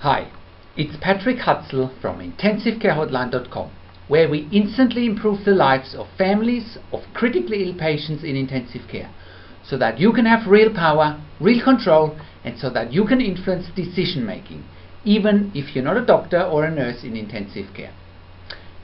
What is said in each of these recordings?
Hi, it's Patrick Hutzel from IntensiveCareHotline.com, where we instantly improve the lives of families of critically ill patients in intensive care, so that you can have real power, real control, and so that you can influence decision making, even if you're not a doctor or a nurse in intensive care.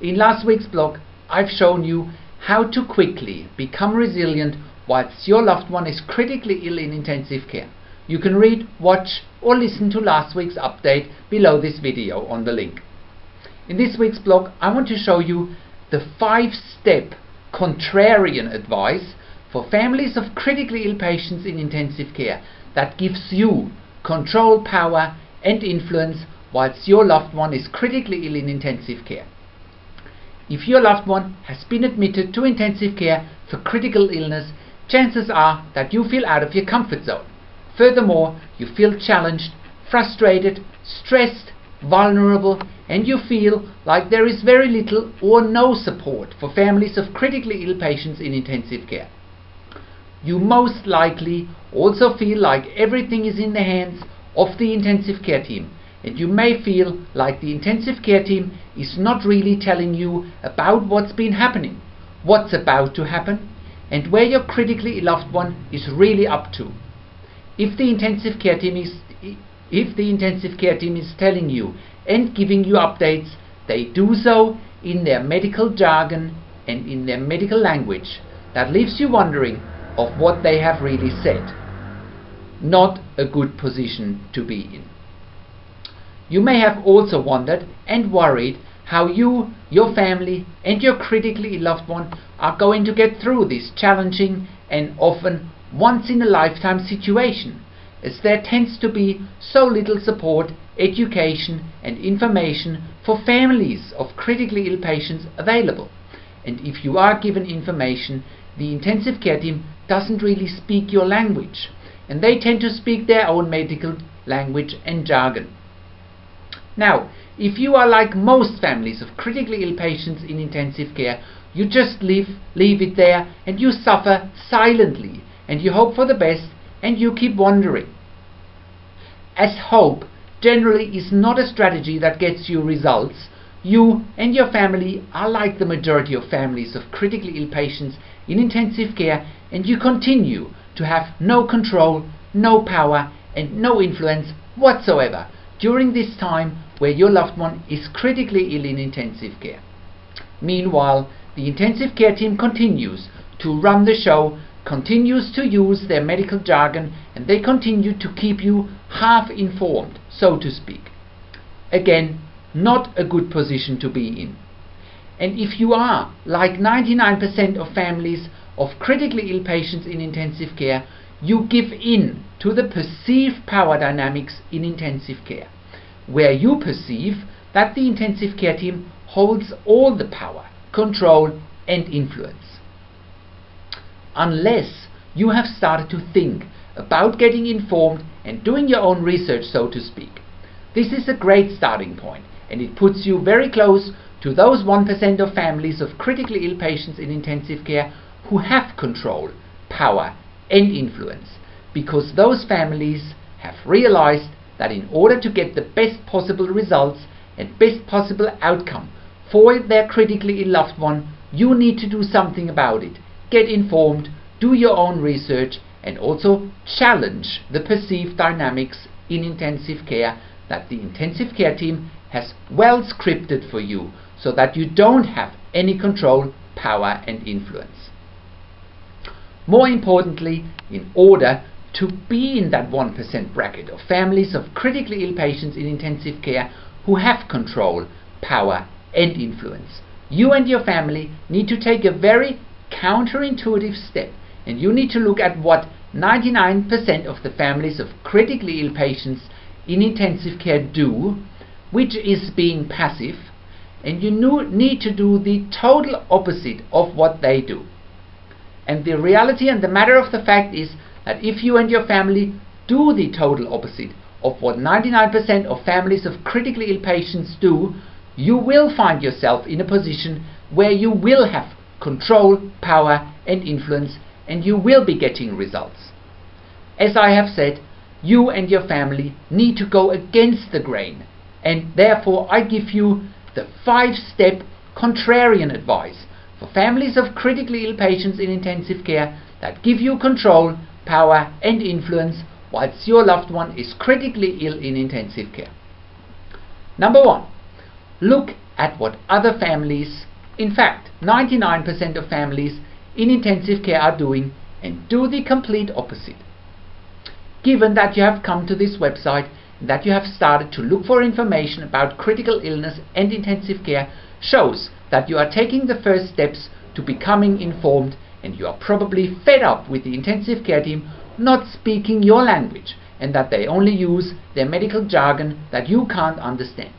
In last week's blog, I've shown you how to quickly become resilient whilst your loved one is critically ill in intensive care. You can read, watch, or listen to last week's update below this video on the link. In this week's blog, I want to show you the 5-step contrarian advice for families of critically ill patients in intensive care that gives you control, power, and influence whilst your loved one is critically ill in intensive care. If your loved one has been admitted to intensive care for critical illness, chances are that you feel out of your comfort zone. Furthermore, you feel challenged, frustrated, stressed, vulnerable, and you feel like there is very little or no support for families of critically ill patients in intensive care. You most likely also feel like everything is in the hands of the intensive care team, and you may feel like the intensive care team is not really telling you about what's been happening, what's about to happen, and where your critically ill loved one is really up to. If the intensive care team is telling you and giving you updates, they do so in their medical jargon and in their medical language that leaves you wondering of what they have really said. Not a good position to be in. You may have also wondered and worried how you, your family, and your critically ill loved one are going to get through this challenging and often once-in-a-lifetime situation, as there tends to be so little support, education, and information for families of critically ill patients available. And if you are given information, the intensive care team doesn't really speak your language, and they tend to speak their own medical language and jargon. Now, if you are like most families of critically ill patients in intensive care, you just leave it there and you suffer silently, and you hope for the best and you keep wondering. As hope generally is not a strategy that gets you results, you and your family are like the majority of families of critically ill patients in intensive care, and you continue to have no control, no power, and no influence whatsoever during this time where your loved one is critically ill in intensive care. Meanwhile, the intensive care team continues to run the show, continues to use their medical jargon, and they continue to keep you half informed, so to speak. Again, not a good position to be in. And if you are like 99% of families of critically ill patients in intensive care, you give in to the perceived power dynamics in intensive care, where you perceive that the intensive care team holds all the power, control, and influence. Unless you have started to think about getting informed and doing your own research, so to speak. This is a great starting point, and it puts you very close to those 1% of families of critically ill patients in intensive care who have control, power, and influence, because those families have realized that in order to get the best possible results and best possible outcome for their critically ill loved one, you need to do something about it. Get informed, do your own research, and also challenge the perceived dynamics in intensive care that the intensive care team has well scripted for you, so that you don't have any control, power, and influence. More importantly, in order to be in that 1% bracket of families of critically ill patients in intensive care who have control, power, and influence, you and your family need to take a very counterintuitive step, and you need to look at what 99% of the families of critically ill patients in intensive care do, which is being passive, and you need to do the total opposite of what they do. And the reality and the matter of the fact is that if you and your family do the total opposite of what 99% of families of critically ill patients do, you will find yourself in a position where you will have control, power, and influence, and you will be getting results. As I have said, you and your family need to go against the grain, and therefore I give you the 5-step contrarian advice for families of critically ill patients in intensive care that give you control, power and influence whilst your loved one is critically ill in intensive care. Number 1. Look at what other families, in fact 99% of families in intensive care, are doing, and do the complete opposite. Given that you have come to this website and that you have started to look for information about critical illness and intensive care, shows that you are taking the first steps to becoming informed, and you are probably fed up with the intensive care team not speaking your language and that they only use their medical jargon that you can't understand.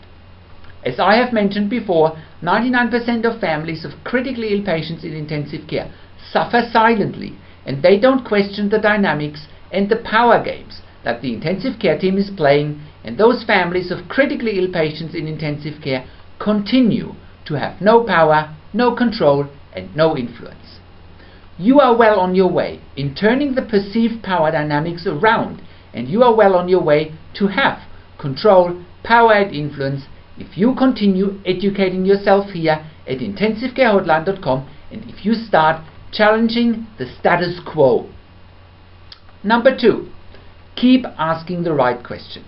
As I have mentioned before, 99% of families of critically ill patients in intensive care suffer silently, and they don't question the dynamics and the power games that the intensive care team is playing, and those families of critically ill patients in intensive care continue to have no power, no control and no influence. You are well on your way in turning the perceived power dynamics around, and you are well on your way to have control, power and influence if you continue educating yourself here at intensivecarehotline.com, and if you start challenging the status quo. Number 2. Keep asking the right questions.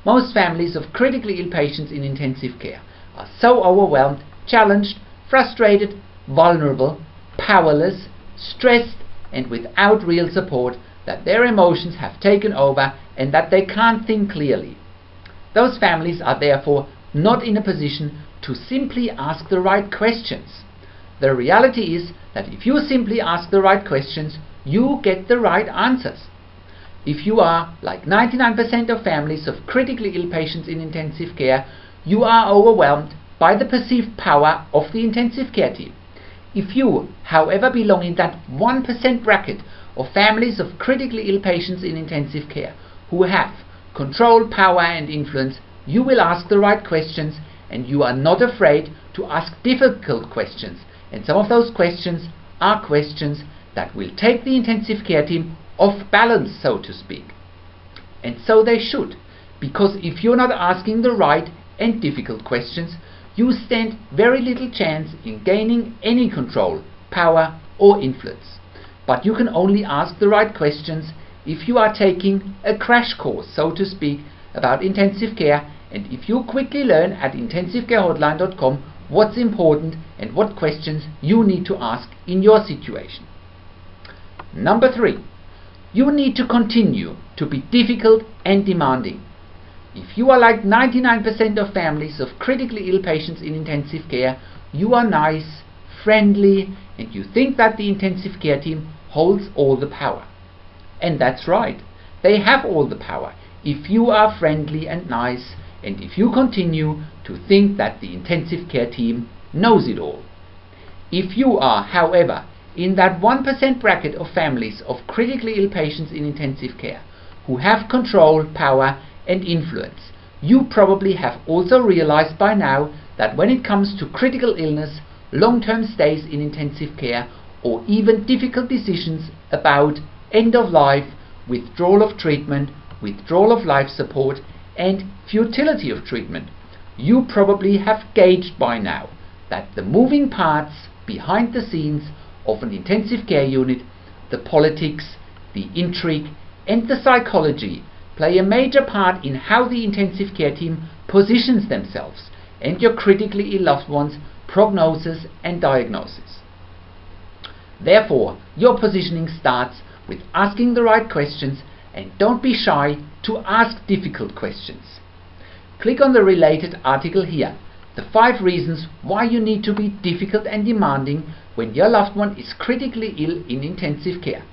Most families of critically ill patients in intensive care are so overwhelmed, challenged, frustrated, vulnerable, powerless, stressed and without real support that their emotions have taken over and that they can't think clearly. Those families are therefore not in a position to simply ask the right questions. The reality is that if you simply ask the right questions, you get the right answers. If you are like 99% of families of critically ill patients in intensive care, you are overwhelmed by the perceived power of the intensive care team. If you, however, belong in that 1% bracket of families of critically ill patients in intensive care who have control, power and influence, you will ask the right questions, and you are not afraid to ask difficult questions, and some of those questions are questions that will take the intensive care team off balance, so to speak. And so they should, because if you're not asking the right and difficult questions, you stand very little chance in gaining any control, power or influence. But you can only ask the right questions if you are taking a crash course, so to speak, about intensive care, and if you quickly learn at intensivecarehotline.com what's important and what questions you need to ask in your situation. Number 3. You need to continue to be difficult and demanding. If you are like 99% of families of critically ill patients in intensive care, you are nice, friendly, and you think that the intensive care team holds all the power. And that's right, they have all the power if you are friendly and nice, and if you continue to think that the intensive care team knows it all. If you are, however, in that 1% bracket of families of critically ill patients in intensive care who have control, power and influence, you probably have also realized by now that when it comes to critical illness, long-term stays in intensive care, or even difficult decisions about end of life, withdrawal of treatment, withdrawal of life support and futility of treatment, you probably have gauged by now that the moving parts behind the scenes of an intensive care unit, the politics, the intrigue and the psychology play a major part in how the intensive care team positions themselves and your critically ill loved one's prognosis and diagnosis. Therefore, your positioning starts with asking the right questions, and don't be shy to ask difficult questions. Click on the related article here, the 5 reasons why you need to be difficult and demanding when your loved one is critically ill in intensive care.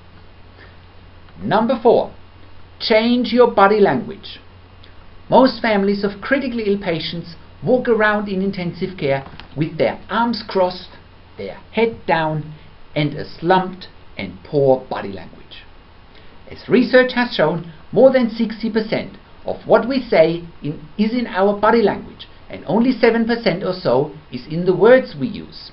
Number 4. Change your body language. Most families of critically ill patients walk around in intensive care with their arms crossed, their head down and a slumped and poor body language. As research has shown, more than 60% of what we say is in our body language, and only 7% or so is in the words we use.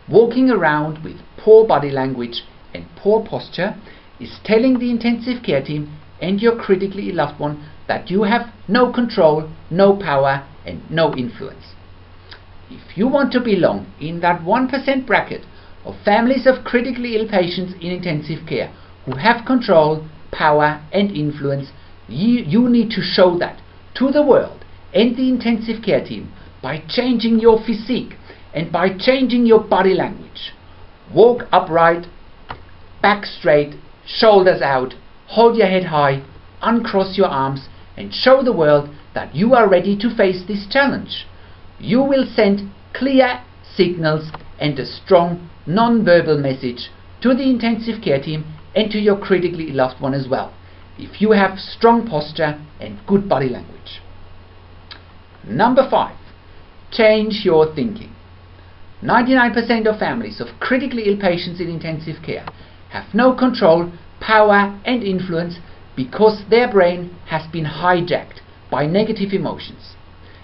Walking around with poor body language and poor posture is telling the intensive care team and your critically ill loved one that you have no control, no power and no influence. If you want to belong in that 1% bracket of families of critically ill patients in intensive care who have control, power and influence, you need to show that to the world and the intensive care team by changing your physique and by changing your body language. Walk upright, back straight, shoulders out, hold your head high, uncross your arms and show the world that you are ready to face this challenge. You will send clear signals and a strong non-verbal message to the intensive care team and to your critically ill loved one as well, if you have strong posture and good body language. Number 5. Change your thinking. 99% of families of critically ill patients in intensive care have no control, power and influence because their brain has been hijacked by negative emotions.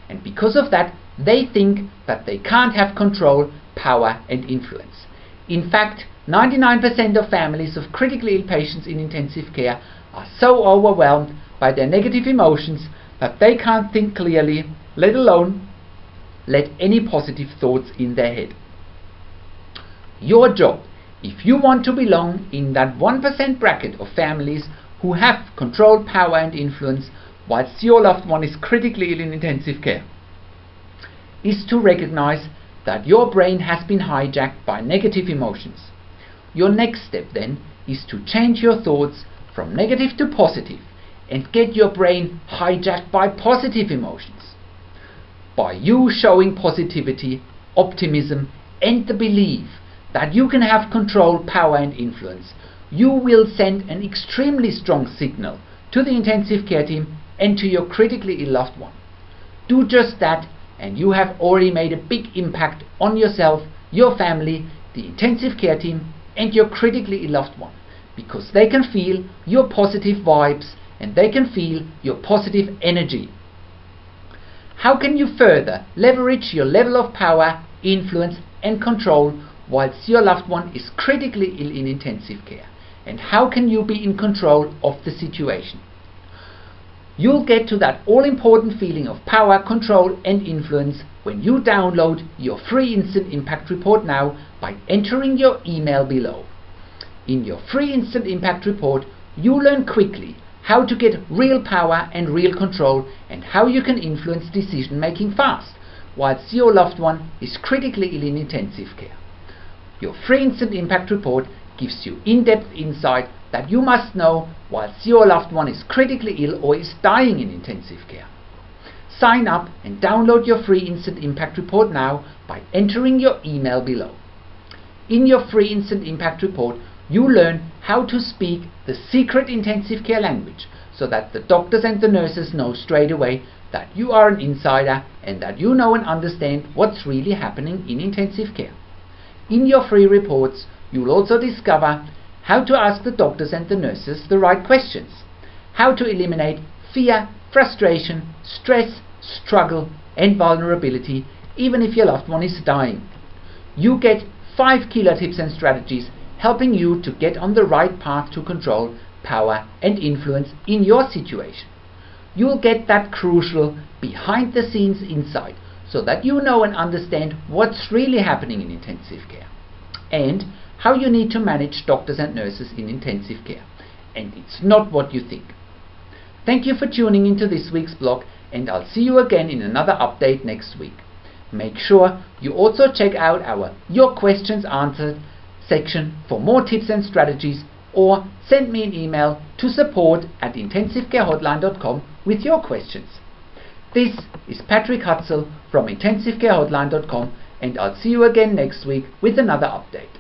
And because of that, they think that they can't have control, power and influence. In fact, 99% of families of critically ill patients in intensive care are so overwhelmed by their negative emotions that they can't think clearly, let alone let any positive thoughts in their head. Your job, if you want to belong in that 1% bracket of families who have control, power and influence whilst your loved one is critically ill in intensive care, is to recognize that your brain has been hijacked by negative emotions. Your next step then is to change your thoughts from negative to positive and get your brain hijacked by positive emotions. By you showing positivity, optimism and the belief that you can have control, power and influence, you will send an extremely strong signal to the intensive care team and to your critically ill loved one. Do just that and you have already made a big impact on yourself, your family, the intensive care team and your critically ill loved one, because they can feel your positive vibes and they can feel your positive energy. How can you further leverage your level of power, influence and control whilst your loved one is critically ill in intensive care? And how can you be in control of the situation? You'll get to that all-important feeling of power, control and influence when you download your free Instant Impact Report now by entering your email below. In your free Instant Impact Report, you learn quickly how to get real power and real control and how you can influence decision making fast whilst your loved one is critically ill in intensive care. Your free Instant Impact Report gives you in-depth insight that you must know whilst your loved one is critically ill or is dying in intensive care. Sign up and download your free Instant Impact Report now by entering your email below. In your free Instant Impact Report, you learn how to speak the secret intensive care language so that the doctors and the nurses know straight away that you are an insider and that you know and understand what's really happening in intensive care. In your free reports, you'll also discover how to ask the doctors and the nurses the right questions, how to eliminate fear, frustration, stress, struggle and vulnerability even if your loved one is dying. You get 5 killer tips and strategies helping you to get on the right path to control, power and influence in your situation. You'll get that crucial behind the scenes insight so that you know and understand what's really happening in intensive care and how you need to manage doctors and nurses in intensive care. And it's not what you think. Thank you for tuning into this week's blog and I'll see you again in another update next week. Make sure you also check out our Your Questions Answered section for more tips and strategies, or send me an email to support@intensivecarehotline.com with your questions. This is Patrick Hutzel from intensivecarehotline.com and I'll see you again next week with another update.